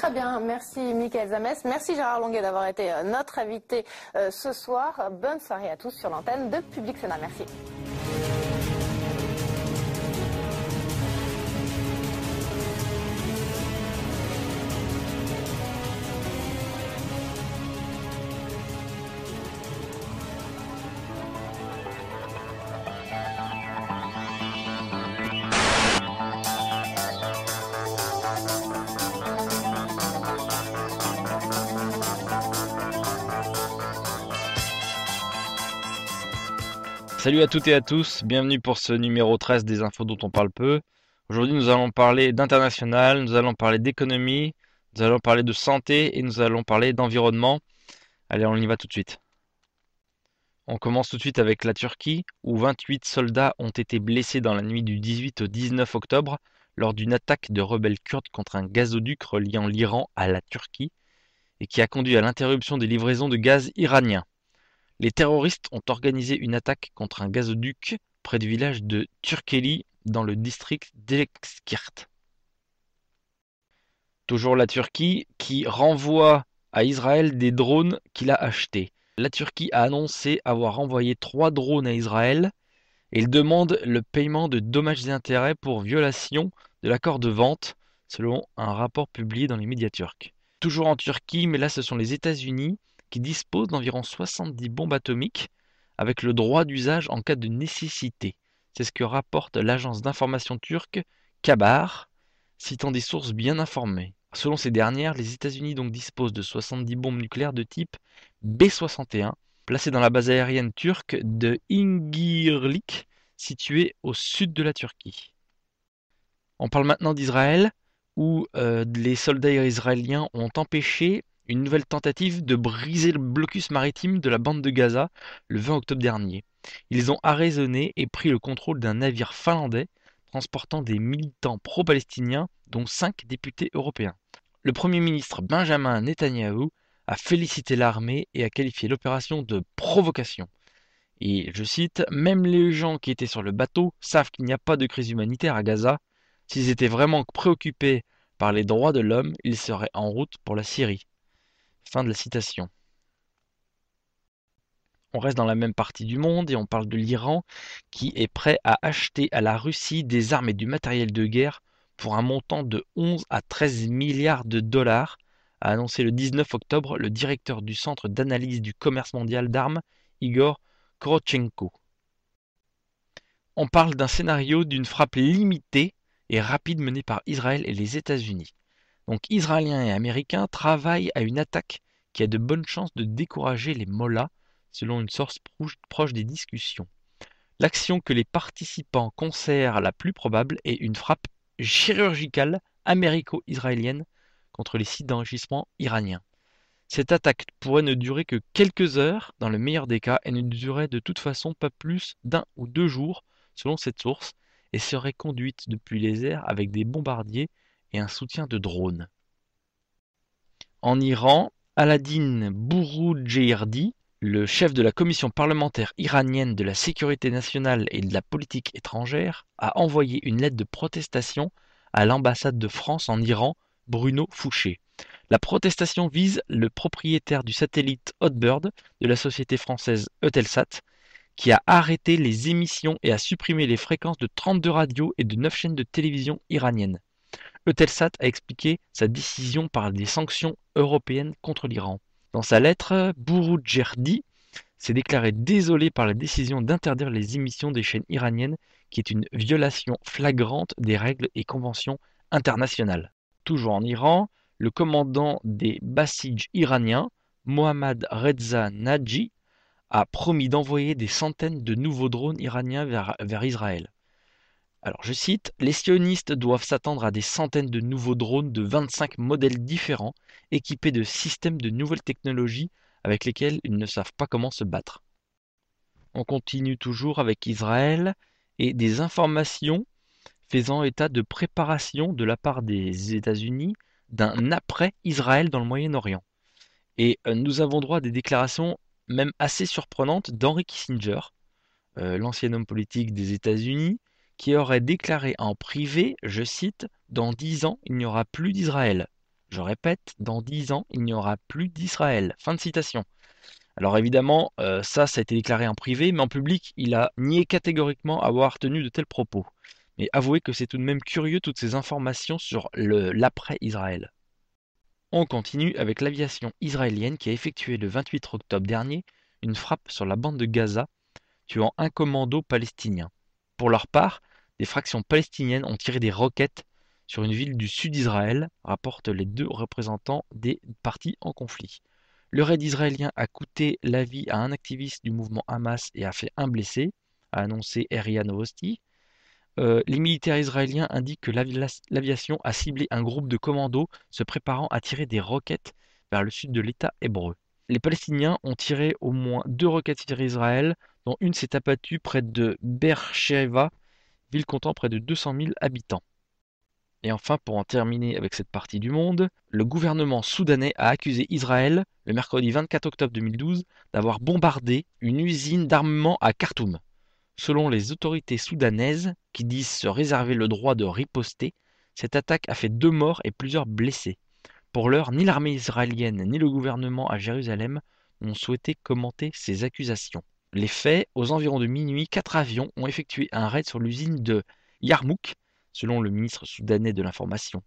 Très bien, merci Mickaël Zamès, merci Gérard Longuet d'avoir été notre invité ce soir. Bonne soirée à tous sur l'antenne de Public Sénat. Merci. Salut à toutes et à tous, bienvenue pour ce numéro 13 des infos dont on parle peu. Aujourd'hui nous allons parler d'international, nous allons parler d'économie, nous allons parler de santé et nous allons parler d'environnement. Allez, on y va tout de suite. On commence tout de suite avec la Turquie, où 28 soldats ont été blessés dans la nuit du 18 au 19 octobre lors d'une attaque de rebelles kurdes contre un gazoduc reliant l'Iran à la Turquie et qui a conduit à l'interruption des livraisons de gaz iranien. Les terroristes ont organisé une attaque contre un gazoduc près du village de Turkeli dans le district d'Elekskirt. Toujours la Turquie qui renvoie à Israël des drones qu'il a achetés. La Turquie a annoncé avoir envoyé 3 drones à Israël et il demande le paiement de dommages et intérêts pour violation de l'accord de vente, selon un rapport publié dans les médias turcs. Toujours en Turquie, mais là ce sont les États-Unis qui disposent d'environ 70 bombes atomiques avec le droit d'usage en cas de nécessité. C'est ce que rapporte l'agence d'information turque Kabar, citant des sources bien informées. Selon ces dernières, les États-Unis donc disposent de 70 bombes nucléaires de type B-61, placées dans la base aérienne turque de Ingirlik, située au sud de la Turquie. On parle maintenant d'Israël, où les soldats israéliens ont empêché une nouvelle tentative de briser le blocus maritime de la bande de Gaza le 20 octobre dernier. Ils ont arraisonné et pris le contrôle d'un navire finlandais transportant des militants pro-palestiniens, dont 5 députés européens. Le Premier ministre Benjamin Netanyahou a félicité l'armée et a qualifié l'opération de provocation. Et je cite, « Même les gens qui étaient sur le bateau savent qu'il n'y a pas de crise humanitaire à Gaza. S'ils étaient vraiment préoccupés par les droits de l'homme, ils seraient en route pour la Syrie. » Fin de la citation. On reste dans la même partie du monde et on parle de l'Iran qui est prêt à acheter à la Russie des armes et du matériel de guerre pour un montant de 11 à 13 milliards de dollars, a annoncé le 19 octobre le directeur du Centre d'analyse du commerce mondial d'armes, Igor Korotchenko. On parle d'un scénario d'une frappe limitée et rapide menée par Israël et les États-Unis. Donc Israéliens et Américains travaillent à une attaque qui a de bonnes chances de décourager les mollahs, selon une source proche des discussions. L'action que les participants considèrent la plus probable est une frappe chirurgicale américo-israélienne contre les sites d'enrichissement iraniens. Cette attaque pourrait ne durer que quelques heures dans le meilleur des cas et ne durerait de toute façon pas plus d'1 ou 2 jours selon cette source et serait conduite depuis les airs avec des bombardiers et un soutien de drones. En Iran, Aladine Bouroujerdi, le chef de la commission parlementaire iranienne de la sécurité nationale et de la politique étrangère, a envoyé une lettre de protestation à l'ambassade de France en Iran, Bruno Fouché. La protestation vise le propriétaire du satellite Hotbird de la société française Eutelsat, qui a arrêté les émissions et a supprimé les fréquences de 32 radios et de 9 chaînes de télévision iraniennes. Eutelsat a expliqué sa décision par des sanctions européennes contre l'Iran. Dans sa lettre, Bouroujerdi s'est déclaré désolé par la décision d'interdire les émissions des chaînes iraniennes, qui est une violation flagrante des règles et conventions internationales. Toujours en Iran, le commandant des Basij iraniens, Mohammad Reza Naji, a promis d'envoyer des centaines de nouveaux drones iraniens vers Israël. Alors je cite, « Les sionistes doivent s'attendre à des centaines de nouveaux drones de 25 modèles différents, équipés de systèmes de nouvelles technologies avec lesquels ils ne savent pas comment se battre. » On continue toujours avec Israël et des informations faisant état de préparation de la part des États-Unis d'un après-Israël dans le Moyen-Orient. Et nous avons droit à des déclarations même assez surprenantes d'Henry Kissinger, l'ancien homme politique des États-Unis, qui aurait déclaré en privé, je cite, « Dans 10 ans, il n'y aura plus d'Israël. Je répète, dans 10 ans, il n'y aura plus d'Israël. Fin de citation. Alors évidemment, ça a été déclaré en privé, mais en public, il a nié catégoriquement avoir tenu de tels propos. Mais avouez que c'est tout de même curieux toutes ces informations sur l'après-Israël. On continue avec l'aviation israélienne qui a effectué le 28 octobre dernier une frappe sur la bande de Gaza, tuant un commando palestinien. Pour leur part, des fractions palestiniennes ont tiré des roquettes sur une ville du sud d'Israël, rapportent les deux représentants des parties en conflit. Le raid israélien a coûté la vie à un activiste du mouvement Hamas et a fait un blessé, a annoncé RIA Novosti. Les militaires israéliens indiquent que l'aviation a ciblé un groupe de commandos se préparant à tirer des roquettes vers le sud de l'État hébreu. Les Palestiniens ont tiré au moins 2 roquettes sur Israël, dont une s'est abattue près de Beersheva, ville comptant près de 200 000 habitants. Et enfin, pour en terminer avec cette partie du monde, le gouvernement soudanais a accusé Israël, le mercredi 24 octobre 2012, d'avoir bombardé une usine d'armement à Khartoum. Selon les autorités soudanaises, qui disent se réserver le droit de riposter, cette attaque a fait 2 morts et plusieurs blessés. Pour l'heure, ni l'armée israélienne ni le gouvernement à Jérusalem n'ont souhaité commenter ces accusations. Les faits, aux environs de minuit, 4 avions ont effectué un raid sur l'usine de Yarmouk, selon le ministre soudanais de l'information.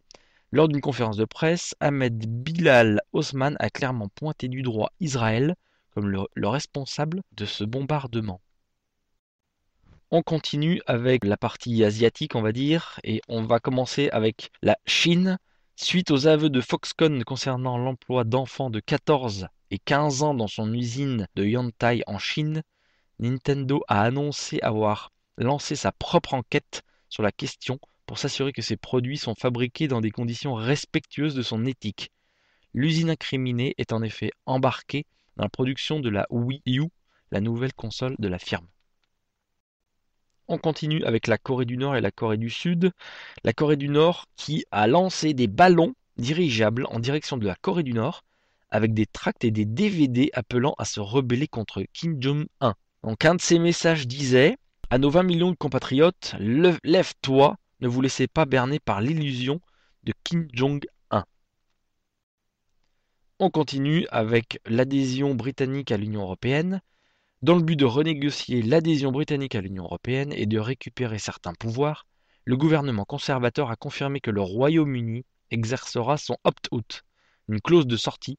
Lors d'une conférence de presse, Ahmed Bilal Osman a clairement pointé du doigt Israël comme le responsable de ce bombardement. On continue avec la partie asiatique, on va dire, et on va commencer avec la Chine. Suite aux aveux de Foxconn concernant l'emploi d'enfants de 14 et 15 ans dans son usine de Yantai en Chine, Nintendo a annoncé avoir lancé sa propre enquête sur la question pour s'assurer que ses produits sont fabriqués dans des conditions respectueuses de son éthique. L'usine incriminée est en effet embarquée dans la production de la Wii U, la nouvelle console de la firme. On continue avec la Corée du Nord et la Corée du Sud. La Corée du Nord qui a lancé des ballons dirigeables en direction de la Corée du Nord avec des tracts et des DVD appelant à se rebeller contre Kim Jong-un. Donc un de ces messages disait « À nos 20 millions de compatriotes, lève-toi, ne vous laissez pas berner par l'illusion de Kim Jong-un ». On continue avec l'adhésion britannique à l'Union européenne. Dans le but de renégocier l'adhésion britannique à l'Union européenne et de récupérer certains pouvoirs, le gouvernement conservateur a confirmé que le Royaume-Uni exercera son opt-out, une clause de sortie,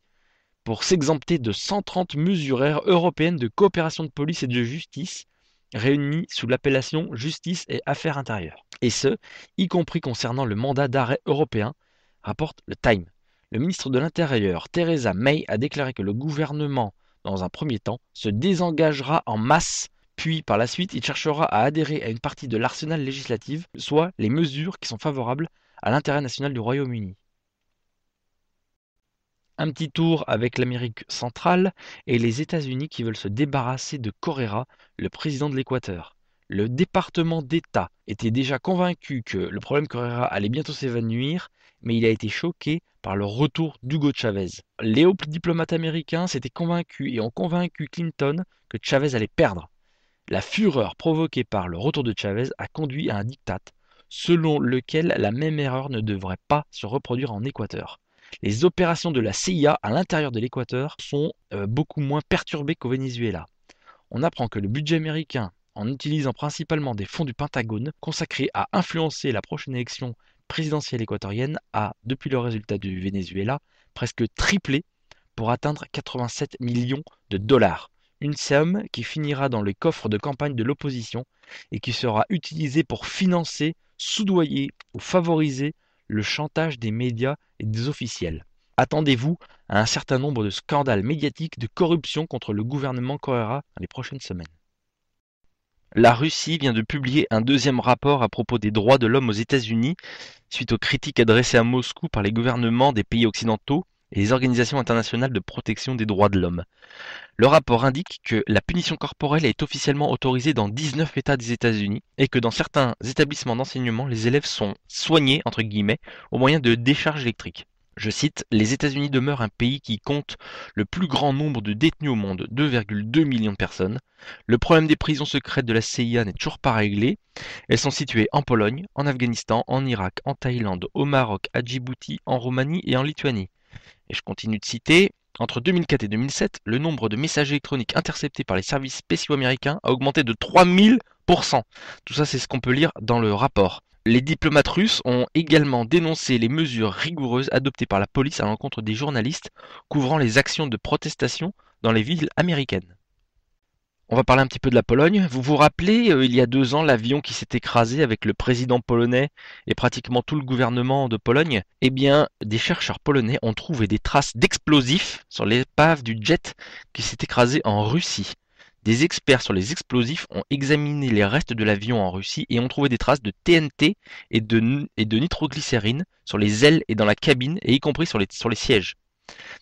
pour s'exempter de 130 mesures européennes de coopération de police et de justice, réunies sous l'appellation Justice et Affaires intérieures. Et ce, y compris concernant le mandat d'arrêt européen, rapporte le Time. Le ministre de l'Intérieur, Theresa May, a déclaré que le gouvernement dans un premier temps, se désengagera en masse, puis par la suite, il cherchera à adhérer à une partie de l'arsenal législatif, soit les mesures qui sont favorables à l'intérêt national du Royaume-Uni. Un petit tour avec l'Amérique centrale et les États-Unis qui veulent se débarrasser de Correa, le président de l'Équateur. Le département d'État était déjà convaincu que le problème Correa allait bientôt s'évanouir, mais il a été choqué par le retour d'Hugo Chavez. Les hauts diplomates américains s'étaient convaincus et ont convaincu Clinton que Chavez allait perdre. La fureur provoquée par le retour de Chavez a conduit à un diktat, selon lequel la même erreur ne devrait pas se reproduire en Équateur. Les opérations de la CIA à l'intérieur de l'Équateur sont beaucoup moins perturbées qu'au Venezuela. On apprend que le budget américain, en utilisant principalement des fonds du Pentagone consacrés à influencer la prochaine élection présidentielle équatorienne, a, depuis le résultat du Venezuela, presque triplé pour atteindre 87 millions de dollars. Une somme qui finira dans les coffres de campagne de l'opposition et qui sera utilisée pour financer, soudoyer ou favoriser le chantage des médias et des officiels. Attendez-vous à un certain nombre de scandales médiatiques de corruption contre le gouvernement Correa dans les prochaines semaines. La Russie vient de publier un deuxième rapport à propos des droits de l'homme aux États-Unis, suite aux critiques adressées à Moscou par les gouvernements des pays occidentaux et les organisations internationales de protection des droits de l'homme. Le rapport indique que la punition corporelle est officiellement autorisée dans 19 États des États-Unis et que dans certains établissements d'enseignement, les élèves sont soignés, entre guillemets, au moyen de décharges électriques. Je cite, les États-Unis demeurent un pays qui compte le plus grand nombre de détenus au monde, 2,2 millions de personnes. Le problème des prisons secrètes de la CIA n'est toujours pas réglé. Elles sont situées en Pologne, en Afghanistan, en Irak, en Thaïlande, au Maroc, à Djibouti, en Roumanie et en Lituanie. Et je continue de citer, entre 2004 et 2007, le nombre de messages électroniques interceptés par les services spéciaux américains a augmenté de 3000%. Tout ça, c'est ce qu'on peut lire dans le rapport. Les diplomates russes ont également dénoncé les mesures rigoureuses adoptées par la police à l'encontre des journalistes couvrant les actions de protestation dans les villes américaines. On va parler un petit peu de la Pologne. Vous vous rappelez, il y a 2 ans, l'avion qui s'est écrasé avec le président polonais et pratiquement tout le gouvernement de Pologne? Eh bien, des chercheurs polonais ont trouvé des traces d'explosifs sur l'épave du jet qui s'est écrasé en Russie. Des experts sur les explosifs ont examiné les restes de l'avion en Russie et ont trouvé des traces de TNT et de nitroglycérine sur les ailes et dans la cabine, et y compris sur les sièges.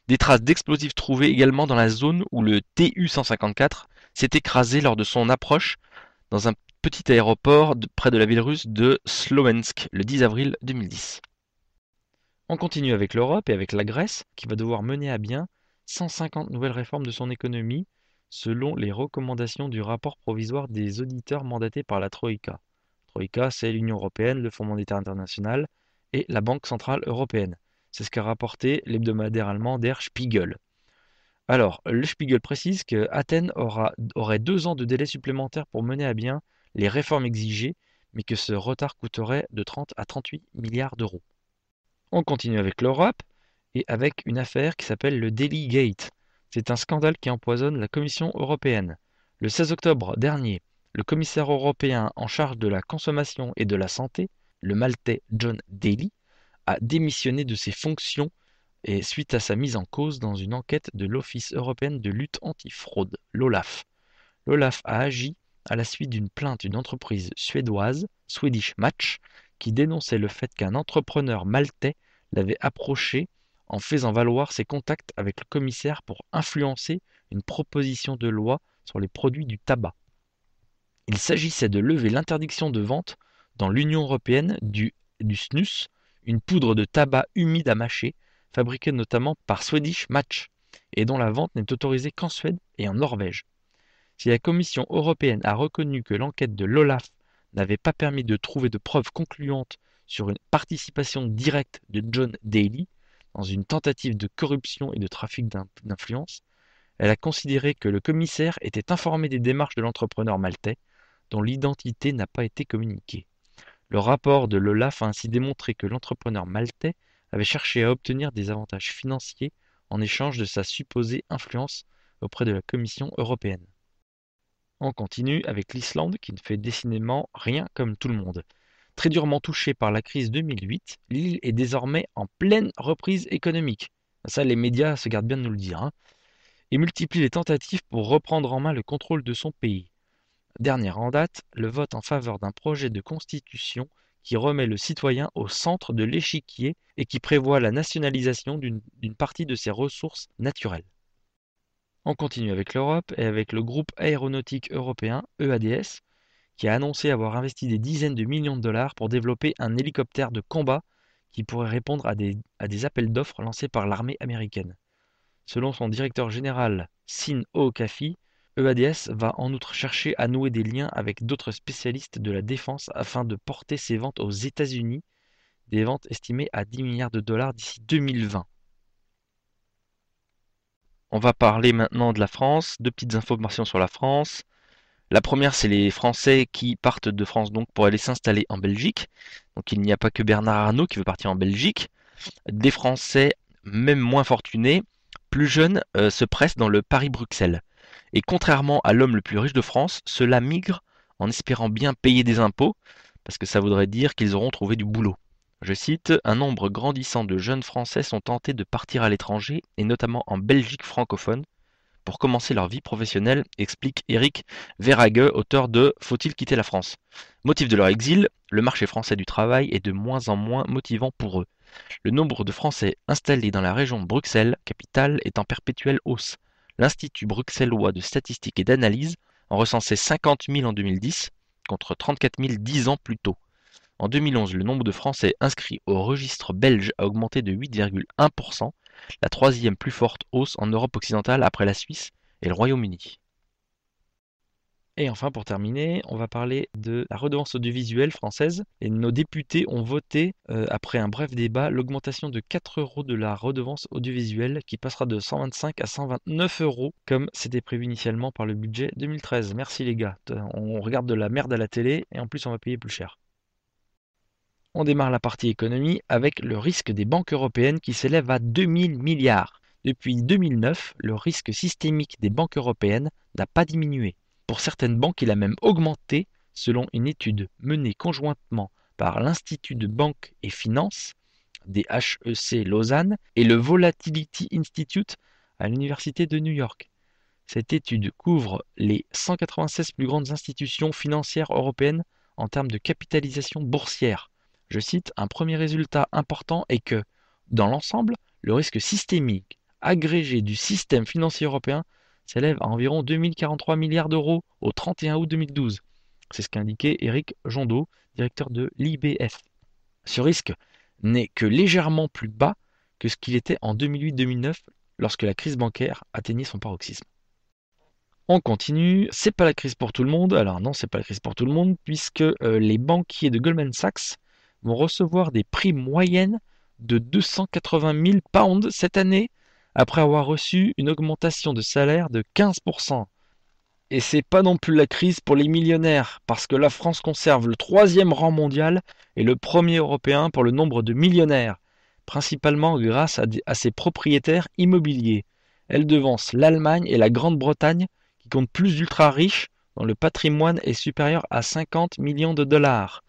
Des traces d'explosifs trouvées également dans la zone où le Tu-154 s'est écrasé lors de son approche dans un petit aéroport près de la ville russe de Slovensk le 10 avril 2010. On continue avec l'Europe et avec la Grèce qui va devoir mener à bien 150 nouvelles réformes de son économie selon les recommandations du rapport provisoire des auditeurs mandatés par la Troïka. Troïka, c'est l'Union européenne, le Fonds monétaire international et la Banque centrale européenne. C'est ce qu'a rapporté l'hebdomadaire allemand Der Spiegel. Alors, le Spiegel précise que Athènes aurait 2 ans de délai supplémentaire pour mener à bien les réformes exigées, mais que ce retard coûterait de 30 à 38 milliards d'euros. On continue avec l'Europe et avec une affaire qui s'appelle le Daily Gate. C'est un scandale qui empoisonne la Commission européenne. Le 16 octobre dernier, le commissaire européen en charge de la consommation et de la santé, le Maltais John Daly, a démissionné de ses fonctions et suite à sa mise en cause dans une enquête de l'Office européen de lutte antifraude, l'OLAF. L'OLAF a agi à la suite d'une plainte d'une entreprise suédoise, Swedish Match, qui dénonçait le fait qu'un entrepreneur maltais l'avait approché en faisant valoir ses contacts avec le commissaire pour influencer une proposition de loi sur les produits du tabac. Il s'agissait de lever l'interdiction de vente dans l'Union européenne du snus, une poudre de tabac humide à mâcher, fabriquée notamment par Swedish Match, et dont la vente n'est autorisée qu'en Suède et en Norvège. Si la Commission européenne a reconnu que l'enquête de l'OLAF n'avait pas permis de trouver de preuves concluantes sur une participation directe de John Daly dans une tentative de corruption et de trafic d'influence, elle a considéré que le commissaire était informé des démarches de l'entrepreneur maltais, dont l'identité n'a pas été communiquée. Le rapport de l'OLAF a ainsi démontré que l'entrepreneur maltais avait cherché à obtenir des avantages financiers en échange de sa supposée influence auprès de la Commission européenne. On continue avec l'Islande qui ne fait décidément rien comme tout le monde. Très durement touchée par la crise 2008, l'île est désormais en pleine reprise économique. Ça, les médias se gardent bien de nous le dire, et multiplie les tentatives pour reprendre en main le contrôle de son pays. Dernière en date, le vote en faveur d'un projet de constitution qui remet le citoyen au centre de l'échiquier et qui prévoit la nationalisation d'une partie de ses ressources naturelles. On continue avec l'Europe et avec le groupe aéronautique européen EADS qui a annoncé avoir investi des dizaines de millions de dollars pour développer un hélicoptère de combat qui pourrait répondre à des appels d'offres lancés par l'armée américaine. Selon son directeur général Sin Kafi, EADS va en outre chercher à nouer des liens avec d'autres spécialistes de la défense afin de porter ses ventes aux États-Unis, des ventes estimées à 10 milliards de dollars d'ici 2020. On va parler maintenant de la France, 2 petites informations sur la France. La première, c'est les Français qui partent de France donc pour aller s'installer en Belgique. Donc il n'y a pas que Bernard Arnault qui veut partir en Belgique. Des Français, même moins fortunés, plus jeunes, se pressent dans le Paris-Bruxelles. Et contrairement à l'homme le plus riche de France, ceux-là migrent en espérant bien payer des impôts, parce que ça voudrait dire qu'ils auront trouvé du boulot. Je cite, un nombre grandissant de jeunes Français sont tentés de partir à l'étranger, et notamment en Belgique francophone, pour commencer leur vie professionnelle, explique Éric Verhaeghe, auteur de Faut-il quitter la France? Motif de leur exil, le marché français du travail est de moins en moins motivant pour eux. Le nombre de Français installés dans la région de Bruxelles, capitale, est en perpétuelle hausse. L'Institut bruxellois de statistique et d'analyse en recensait 50 000 en 2010, contre 34 000 10 ans plus tôt. En 2011, le nombre de Français inscrits au registre belge a augmenté de 8,1%, la troisième plus forte hausse en Europe occidentale après la Suisse et le Royaume-Uni. Et enfin, pour terminer, on va parler de la redevance audiovisuelle française. Et nos députés ont voté, après un bref débat, l'augmentation de 4 euros de la redevance audiovisuelle qui passera de 125 à 129 euros, comme c'était prévu initialement par le budget 2013. Merci les gars. On regarde de la merde à la télé et en plus on va payer plus cher. On démarre la partie économie avec le risque des banques européennes qui s'élève à 2000 milliards. Depuis 2009, le risque systémique des banques européennes n'a pas diminué. Pour certaines banques, il a même augmenté, selon une étude menée conjointement par l'Institut de banque et finance des HEC Lausanne et le Volatility Institute à l'Université de New York. Cette étude couvre les 196 plus grandes institutions financières européennes en termes de capitalisation boursière. Je cite, un premier résultat important est que, dans l'ensemble, le risque systémique agrégé du système financier européen s'élève à environ 2043 milliards d'euros au 31 août 2012. C'est ce qu'a indiqué Éric Jondot, directeur de l'IBF. Ce risque n'est que légèrement plus bas que ce qu'il était en 2008-2009 lorsque la crise bancaire atteignait son paroxysme. On continue, c'est pas la crise pour tout le monde. Alors non, c'est pas la crise pour tout le monde puisque les banquiers de Goldman Sachs vont recevoir des primes moyennes de 280 000 pounds cette année après avoir reçu une augmentation de salaire de 15%. Et c'est pas non plus la crise pour les millionnaires, parce que la France conserve le 3e rang mondial et le 1er européen pour le nombre de millionnaires, principalement grâce à ses propriétaires immobiliers. Elle devance l'Allemagne et la Grande-Bretagne, qui comptent plus d'ultra-riches, dont le patrimoine est supérieur à 50 millions de dollars.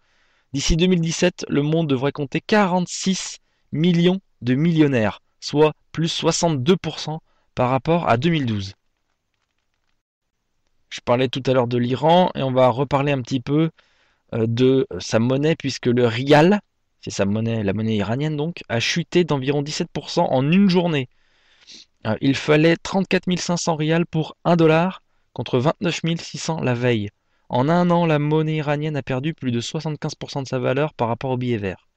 D'ici 2017, le monde devrait compter 46 millions de millionnaires, soit plus 62% par rapport à 2012. Je parlais tout à l'heure de l'Iran et on va reparler un petit peu de sa monnaie puisque le rial, c'est sa monnaie, la monnaie iranienne donc, a chuté d'environ 17% en une journée. Il fallait 34 500 rials pour 1 dollar contre 29 600 la veille. En un an, la monnaie iranienne a perdu plus de 75% de sa valeur par rapport au billet vert.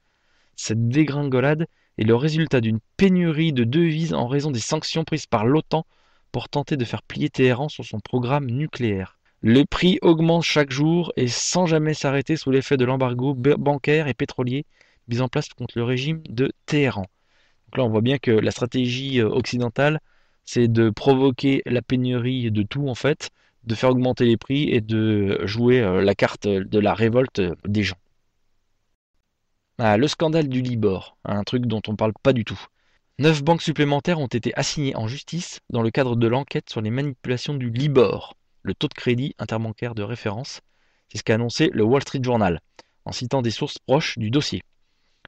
Cette dégringolade est le résultat d'une pénurie de devises en raison des sanctions prises par l'OTAN pour tenter de faire plier Téhéran sur son programme nucléaire. Le prix augmente chaque jour et sans jamais s'arrêter sous l'effet de l'embargo bancaire et pétrolier mis en place contre le régime de Téhéran. Donc là, on voit bien que la stratégie occidentale, c'est de provoquer la pénurie de tout en fait, de faire augmenter les prix et de jouer la carte de la révolte des gens. Ah, le scandale du Libor, un truc dont on ne parle pas du tout. 9 banques supplémentaires ont été assignées en justice dans le cadre de l'enquête sur les manipulations du Libor, le taux de crédit interbancaire de référence. C'est ce qu'a annoncé le Wall Street Journal, en citant des sources proches du dossier.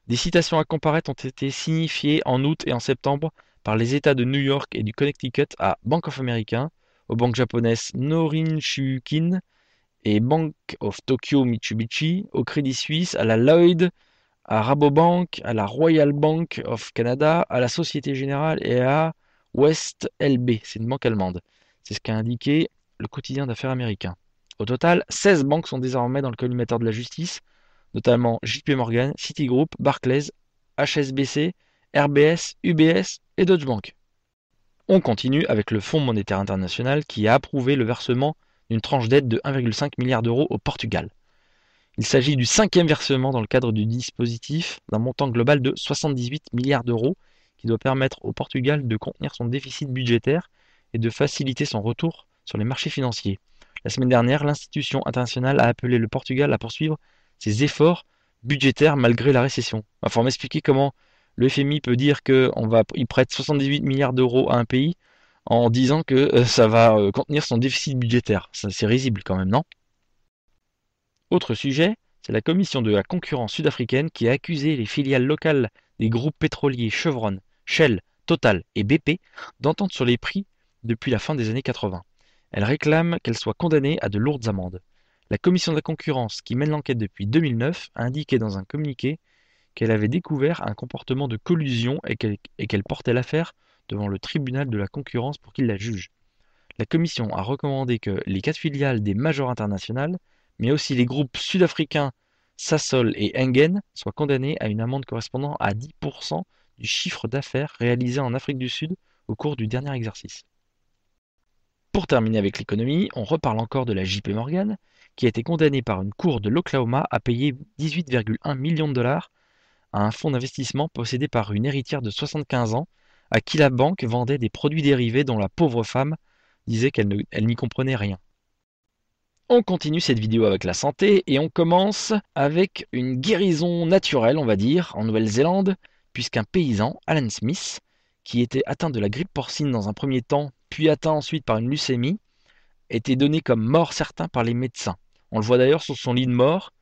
Des citations à comparaître ont été signifiées en août et en septembre par les États de New York et du Connecticut à Bank of America, aux banques japonaises Norin Shukin et Bank of Tokyo Mitsubishi, au Crédit Suisse, à la Lloyd, à Rabobank, à la Royal Bank of Canada, à la Société Générale et à West LB, c'est une banque allemande. C'est ce qu'a indiqué le quotidien d'affaires américain. Au total, 16 banques sont désormais dans le collimateur de la justice, notamment JP Morgan, Citigroup, Barclays, HSBC, RBS, UBS et Deutsche Bank. On continue avec le Fonds monétaire international qui a approuvé le versement d'une tranche d'aide de 1,5 milliard d'euros au Portugal. Il s'agit du 5e versement dans le cadre du dispositif d'un montant global de 78 milliards d'euros qui doit permettre au Portugal de contenir son déficit budgétaire et de faciliter son retour sur les marchés financiers. La semaine dernière, l'institution internationale a appelé le Portugal à poursuivre ses efforts budgétaires malgré la récession. Il faut m'expliquer comment le FMI peut dire qu'il prête 78 milliards d'euros à un pays en disant que ça va contenir son déficit budgétaire. C'est risible quand même, non ? Autre sujet, c'est la commission de la concurrence sud-africaine qui a accusé les filiales locales des groupes pétroliers Chevron, Shell, Total et BP d'entente sur les prix depuis la fin des années 80. Elle réclame qu'elles soient condamnées à de lourdes amendes. La commission de la concurrence, qui mène l'enquête depuis 2009, a indiqué dans un communiqué qu'elle avait découvert un comportement de collusion et qu'elle portait l'affaire devant le tribunal de la concurrence pour qu'il la juge. La commission a recommandé que les 4 filiales des majors internationales, mais aussi les groupes sud-africains Sasol et Engen soient condamnés à une amende correspondant à 10% du chiffre d'affaires réalisé en Afrique du Sud au cours du dernier exercice. Pour terminer avec l'économie, on reparle encore de la JP Morgan, qui a été condamnée par une cour de l'Oklahoma à payer 18,1 millions de dollars à un fonds d'investissement possédé par une héritière de 75 ans, à qui la banque vendait des produits dérivés dont la pauvre femme disait qu'elle n'y comprenait rien. On continue cette vidéo avec la santé et on commence avec une guérison naturelle, on va dire, en Nouvelle-Zélande, puisqu'un paysan, Alan Smith, qui était atteint de la grippe porcine dans un premier temps, puis atteint ensuite par une leucémie, était donné comme mort certain par les médecins. On le voit d'ailleurs sur son lit de mort,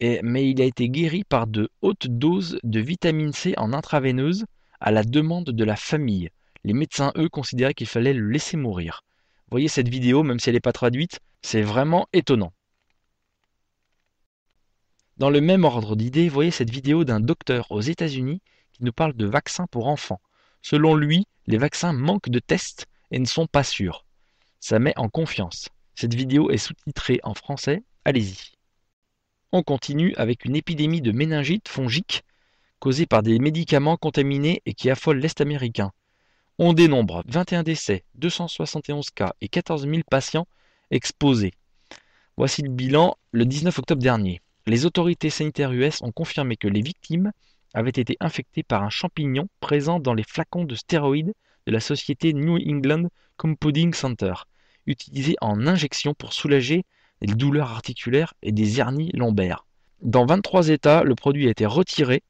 mais il a été guéri par de hautes doses de vitamine C en intraveineuse à la demande de la famille. Les médecins, eux, considéraient qu'il fallait le laisser mourir. Vous voyez cette vidéo, même si elle n'est pas traduite, c'est vraiment étonnant. Dans le même ordre d'idées, voyez cette vidéo d'un docteur aux États-Unis qui nous parle de vaccins pour enfants. Selon lui, les vaccins manquent de tests et ne sont pas sûrs. Ça met en confiance. Cette vidéo est sous-titrée en français, allez-y. On continue avec une épidémie de méningite fongique causée par des médicaments contaminés et qui affole l'Est américain. On dénombre 21 décès, 271 cas et 14 000 patients exposés. Voici le bilan le 19 octobre dernier. Les autorités sanitaires US ont confirmé que les victimes avaient été infectées par un champignon présent dans les flacons de stéroïdes de la société New England Compounding Center, utilisé en injection pour soulager des douleurs articulaires et des hernies lombaires. Dans 23 États, le produit a été retiré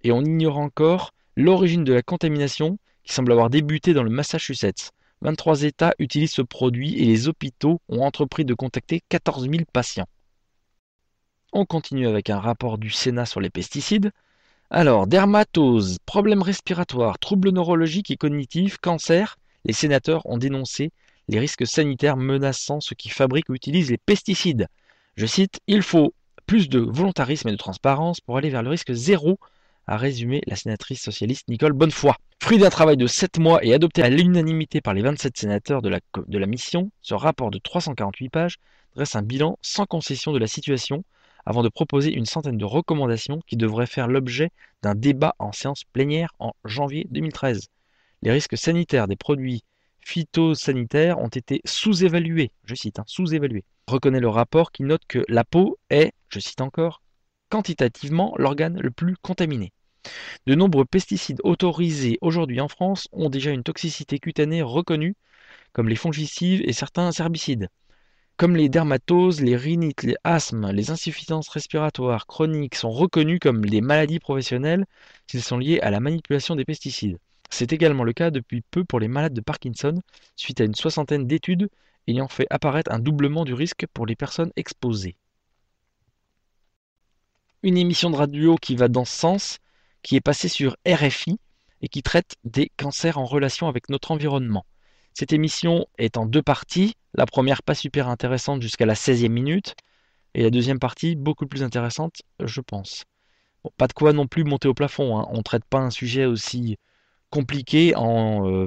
et on ignore encore l'origine de la contamination qui semble avoir débuté dans le Massachusetts. 23 États utilisent ce produit et les hôpitaux ont entrepris de contacter 14 000 patients. On continue avec un rapport du Sénat sur les pesticides. Alors, dermatose, problèmes respiratoires, troubles neurologiques et cognitifs, cancer, les sénateurs ont dénoncé les risques sanitaires menaçant ceux qui fabriquent ou utilisent les pesticides. Je cite, « Il faut plus de volontarisme et de transparence pour aller vers le risque zéro », a résumé la sénatrice socialiste Nicole Bonnefoy. Fruit d'un travail de 7 mois et adopté à l'unanimité par les 27 sénateurs de la mission, ce rapport de 348 pages dresse un bilan sans concession de la situation avant de proposer une centaine de recommandations qui devraient faire l'objet d'un débat en séance plénière en janvier 2013. Les risques sanitaires des produits phytosanitaires ont été sous-évalués, je cite, sous-évalués. Reconnaît le rapport qui note que la peau est, je cite encore, quantitativement l'organe le plus contaminé. De nombreux pesticides autorisés aujourd'hui en France ont déjà une toxicité cutanée reconnue, comme les fongicides et certains herbicides. Comme les dermatoses, les rhinites, les asthmes, les insuffisances respiratoires chroniques sont reconnus comme des maladies professionnelles s'ils sont liés à la manipulation des pesticides. C'est également le cas depuis peu pour les malades de Parkinson, suite à une soixantaine d'études ayant fait apparaître un doublement du risque pour les personnes exposées. Une émission de radio qui va dans ce sens, qui est passée sur RFI et qui traite des cancers en relation avec notre environnement. Cette émission est en 2 parties, la première pas super intéressante jusqu'à la 16e minute, et la deuxième partie beaucoup plus intéressante, je pense. Bon, pas de quoi non plus monter au plafond, on ne traite pas un sujet aussi compliqué en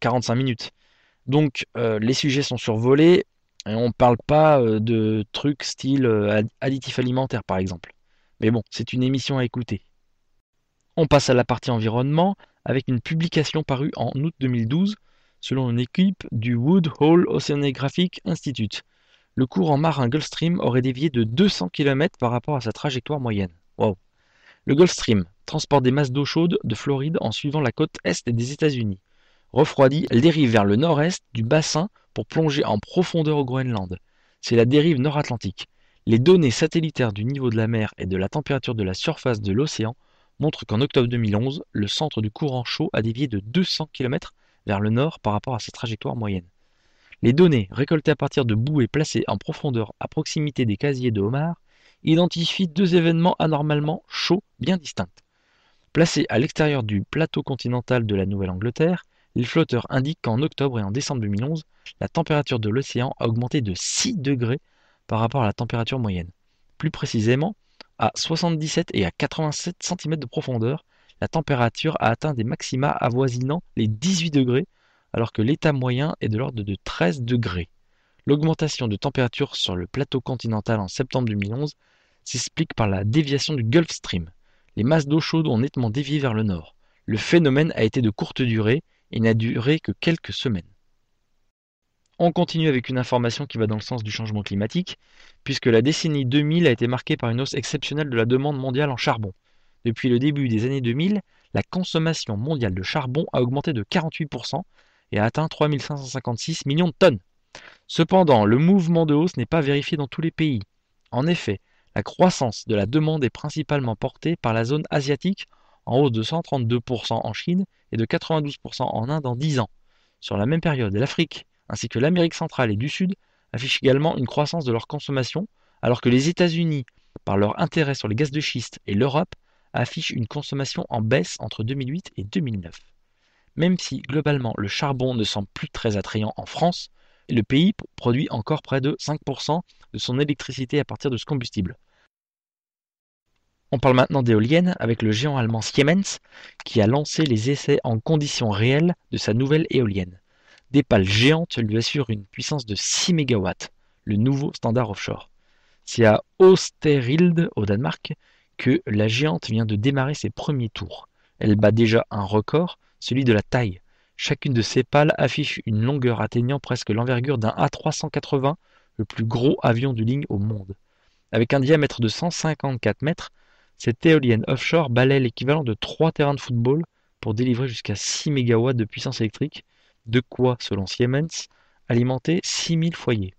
45 minutes. Donc les sujets sont survolés, et on ne parle pas de trucs style additifs alimentaires par exemple. Mais bon, c'est une émission à écouter. On passe à la partie environnement, avec une publication parue en août 2012, selon une équipe du Woodhull Oceanographic Institute. Le courant marin Gulf Stream aurait dévié de 200 km par rapport à sa trajectoire moyenne. Wow. Le Gulf Stream transporte des masses d'eau chaude de Floride en suivant la côte est des États-Unis. Refroidie, elle dérive vers le nord-est du bassin pour plonger en profondeur au Groenland. C'est la dérive nord-atlantique. Les données satellitaires du niveau de la mer et de la température de la surface de l'océan montrent qu'en octobre 2011, le centre du courant chaud a dévié de 200 km vers le nord par rapport à sa trajectoire moyenne. Les données récoltées à partir de bouées placées en profondeur à proximité des casiers de homards identifient 2 événements anormalement chauds bien distincts. Placés à l'extérieur du plateau continental de la Nouvelle-Angleterre, les flotteurs indiquent qu'en octobre et en décembre 2011, la température de l'océan a augmenté de 6 degrés par rapport à la température moyenne. Plus précisément, à 77 et à 87 cm de profondeur, la température a atteint des maxima avoisinant les 18 degrés, alors que l'état moyen est de l'ordre de 13 degrés. L'augmentation de température sur le plateau continental en septembre 2011 s'explique par la déviation du Gulf Stream. Les masses d'eau chaude ont nettement dévié vers le nord. Le phénomène a été de courte durée et n'a duré que quelques semaines. On continue avec une information qui va dans le sens du changement climatique, puisque la décennie 2000 a été marquée par une hausse exceptionnelle de la demande mondiale en charbon. Depuis le début des années 2000, la consommation mondiale de charbon a augmenté de 48% et a atteint 3 556 millions de tonnes. Cependant, le mouvement de hausse n'est pas vérifié dans tous les pays. En effet, la croissance de la demande est principalement portée par la zone asiatique, en hausse de 132% en Chine et de 92% en Inde en 10 ans. Sur la même période, l'Afrique ainsi que l'Amérique centrale et du Sud affichent également une croissance de leur consommation, alors que les États-Unis, par leur intérêt sur les gaz de schiste, et l'Europe affichent une consommation en baisse entre 2008 et 2009. Même si globalement le charbon ne semble plus très attrayant en France, le pays produit encore près de 5% de son électricité à partir de ce combustible. On parle maintenant d'éoliennes avec le géant allemand Siemens qui a lancé les essais en conditions réelles de sa nouvelle éolienne. Des pales géantes lui assurent une puissance de 6 MW, le nouveau standard offshore. C'est à Østerild, au Danemark, que la géante vient de démarrer ses premiers tours. Elle bat déjà un record, celui de la taille. Chacune de ces pales affiche une longueur atteignant presque l'envergure d'un A380, le plus gros avion de ligne au monde. Avec un diamètre de 154 mètres, cette éolienne offshore balaie l'équivalent de 3 terrains de football pour délivrer jusqu'à 6 MW de puissance électrique, de quoi, selon Siemens, alimenter 6000 foyers.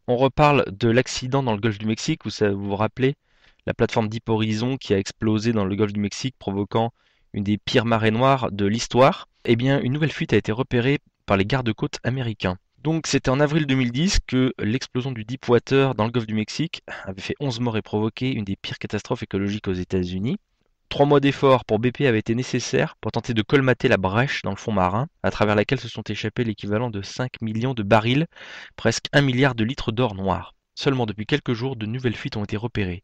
On reparle de l'accident dans le golfe du Mexique, où vous vous rappelez, la plateforme Deep Horizon qui a explosé dans le golfe du Mexique, provoquant une des pires marées noires de l'histoire. Eh bien, une nouvelle fuite a été repérée par les gardes-côtes américains. Donc, c'était en avril 2010 que l'explosion du Deepwater dans le golfe du Mexique avait fait 11 morts et provoqué une des pires catastrophes écologiques aux États-Unis. 3 mois d'efforts pour BP avaient été nécessaires pour tenter de colmater la brèche dans le fond marin, à travers laquelle se sont échappés l'équivalent de 5 millions de barils, presque 1 milliard de litres d'or noir. Seulement depuis quelques jours, de nouvelles fuites ont été repérées.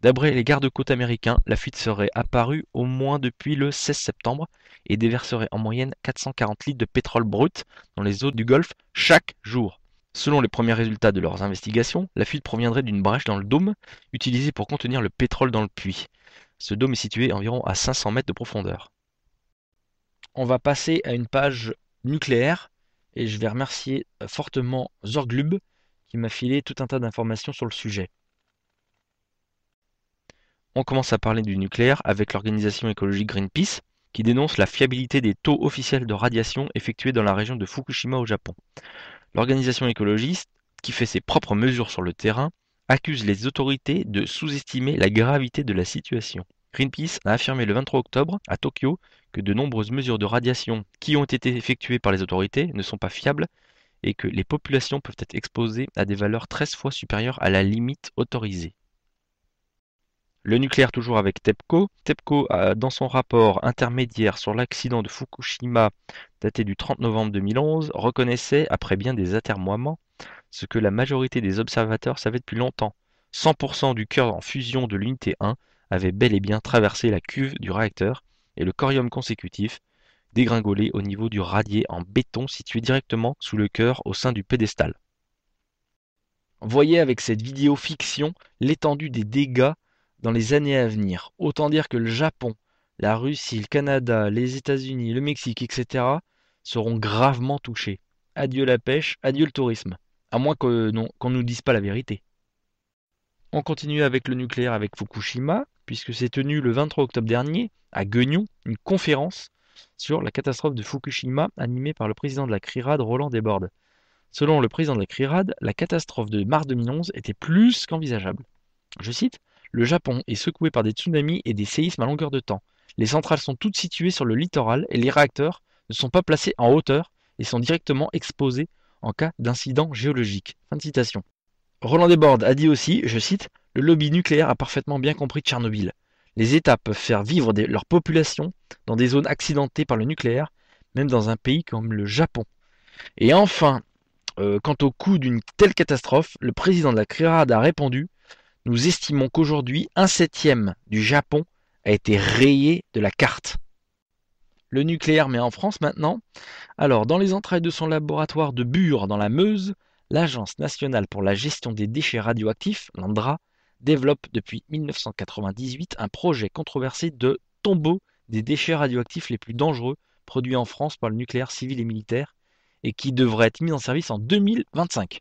D'après les gardes-côtes américains, la fuite serait apparue au moins depuis le 16 septembre et déverserait en moyenne 440 litres de pétrole brut dans les eaux du Golfe chaque jour. Selon les premiers résultats de leurs investigations, la fuite proviendrait d'une brèche dans le dôme utilisée pour contenir le pétrole dans le puits. Ce dôme est situé environ à 500 mètres de profondeur. On va passer à une page nucléaire et je vais remercier fortement Zorglub qui m'a filé tout un tas d'informations sur le sujet. On commence à parler du nucléaire avec l'organisation écologique Greenpeace qui dénonce la fiabilité des taux officiels de radiation effectués dans la région de Fukushima au Japon. L'organisation écologiste, qui fait ses propres mesures sur le terrain, accuse les autorités de sous-estimer la gravité de la situation. Greenpeace a affirmé le 23 octobre à Tokyo que de nombreuses mesures de radiation qui ont été effectuées par les autorités ne sont pas fiables et que les populations peuvent être exposées à des valeurs 13 fois supérieures à la limite autorisée. Le nucléaire toujours avec TEPCO. TEPCO, dans son rapport intermédiaire sur l'accident de Fukushima daté du 30 novembre 2011, reconnaissait, après bien des atermoiements, ce que la majorité des observateurs savaient depuis longtemps. 100% du cœur en fusion de l'unité 1 avait bel et bien traversé la cuve du réacteur et le corium consécutif dégringolé au niveau du radier en béton situé directement sous le cœur au sein du pédestal. Voyez avec cette vidéo fiction l'étendue des dégâts dans les années à venir. Autant dire que le Japon, la Russie, le Canada, les États-Unis, le Mexique, etc. seront gravement touchés. Adieu la pêche, adieu le tourisme. À moins qu'on ne nous dise pas la vérité. On continue avec le nucléaire avec Fukushima, puisque s'est tenue le 23 octobre dernier, à Gueugnon, une conférence sur la catastrophe de Fukushima animée par le président de la CRIRAD, Roland Desbordes. Selon le président de la CRIRAD, la catastrophe de mars 2011 était plus qu'envisageable. Je cite, « Le Japon est secoué par des tsunamis et des séismes à longueur de temps. Les centrales sont toutes situées sur le littoral et les réacteurs ne sont pas placés en hauteur et sont directement exposés en cas d'incident géologique. » Fin de citation. Roland Desbordes a dit aussi, je cite, « Le lobby nucléaire a parfaitement bien compris Tchernobyl. Les États peuvent faire vivre leur population dans des zones accidentées par le nucléaire, même dans un pays comme le Japon. » Et enfin, quant au coût d'une telle catastrophe, le président de la CRIRAD a répondu « Nous estimons qu'aujourd'hui, 1/7 du Japon a été rayé de la carte. » Le nucléaire, mais en France maintenant. Alors, dans les entrailles de son laboratoire de Bure, dans la Meuse, l'Agence nationale pour la gestion des déchets radioactifs, l'ANDRA, développe depuis 1998 un projet controversé de tombeau des déchets radioactifs les plus dangereux produits en France par le nucléaire civil et militaire et qui devrait être mis en service en 2025.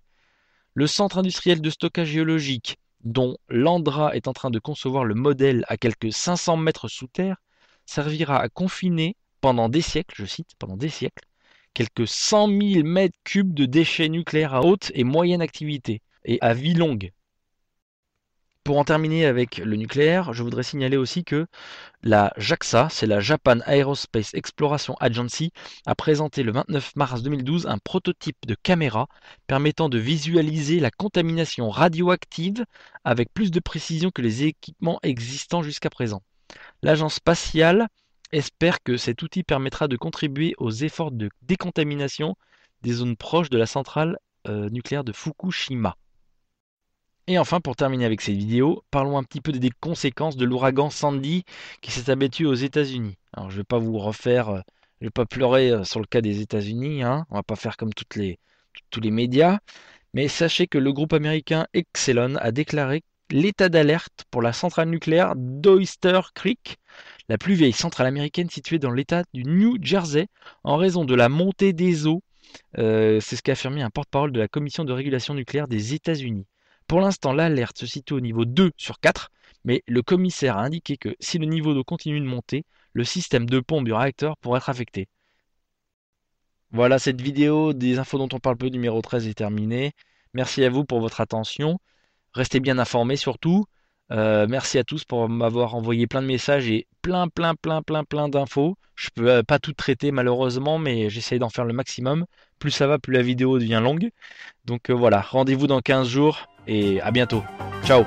Le centre industriel de stockage géologique, dont l'Andra est en train de concevoir le modèle à quelques 500 mètres sous terre, servira à confiner pendant des siècles, je cite, pendant des siècles, quelques 100 000 mètres cubes de déchets nucléaires à haute et moyenne activité et à vie longue. Pour en terminer avec le nucléaire, je voudrais signaler aussi que la JAXA, c'est la Japan Aerospace Exploration Agency, a présenté le 29 mars 2012 un prototype de caméra permettant de visualiser la contamination radioactive avec plus de précision que les équipements existants jusqu'à présent. L'agence spatiale espère que cet outil permettra de contribuer aux efforts de décontamination des zones proches de la centrale nucléaire de Fukushima. Et enfin, pour terminer avec cette vidéo, parlons un petit peu des conséquences de l'ouragan Sandy qui s'est abattu aux États-Unis. Alors, je vais pas vous refaire, je vais pas pleurer sur le cas des États-Unis, hein. On va pas faire comme tous les médias. Mais sachez que le groupe américain Exelon a déclaré l'état d'alerte pour la centrale nucléaire d'Oyster Creek, la plus vieille centrale américaine située dans l'État du New Jersey, en raison de la montée des eaux. C'est ce qu'a affirmé un porte-parole de la Commission de régulation nucléaire des États-Unis. Pour l'instant, l'alerte se situe au niveau 2 sur 4, mais le commissaire a indiqué que si le niveau d'eau continue de monter, le système de pompe du réacteur pourrait être affecté. Voilà, cette vidéo des infos dont on parle peu numéro 13 est terminée. Merci à vous pour votre attention. Restez bien informés surtout. Merci à tous pour m'avoir envoyé plein de messages et plein d'infos. Je peux pas tout traiter malheureusement, mais j'essaie d'en faire le maximum. Plus ça va, plus la vidéo devient longue. Donc voilà, rendez-vous dans 15 jours et à bientôt. Ciao!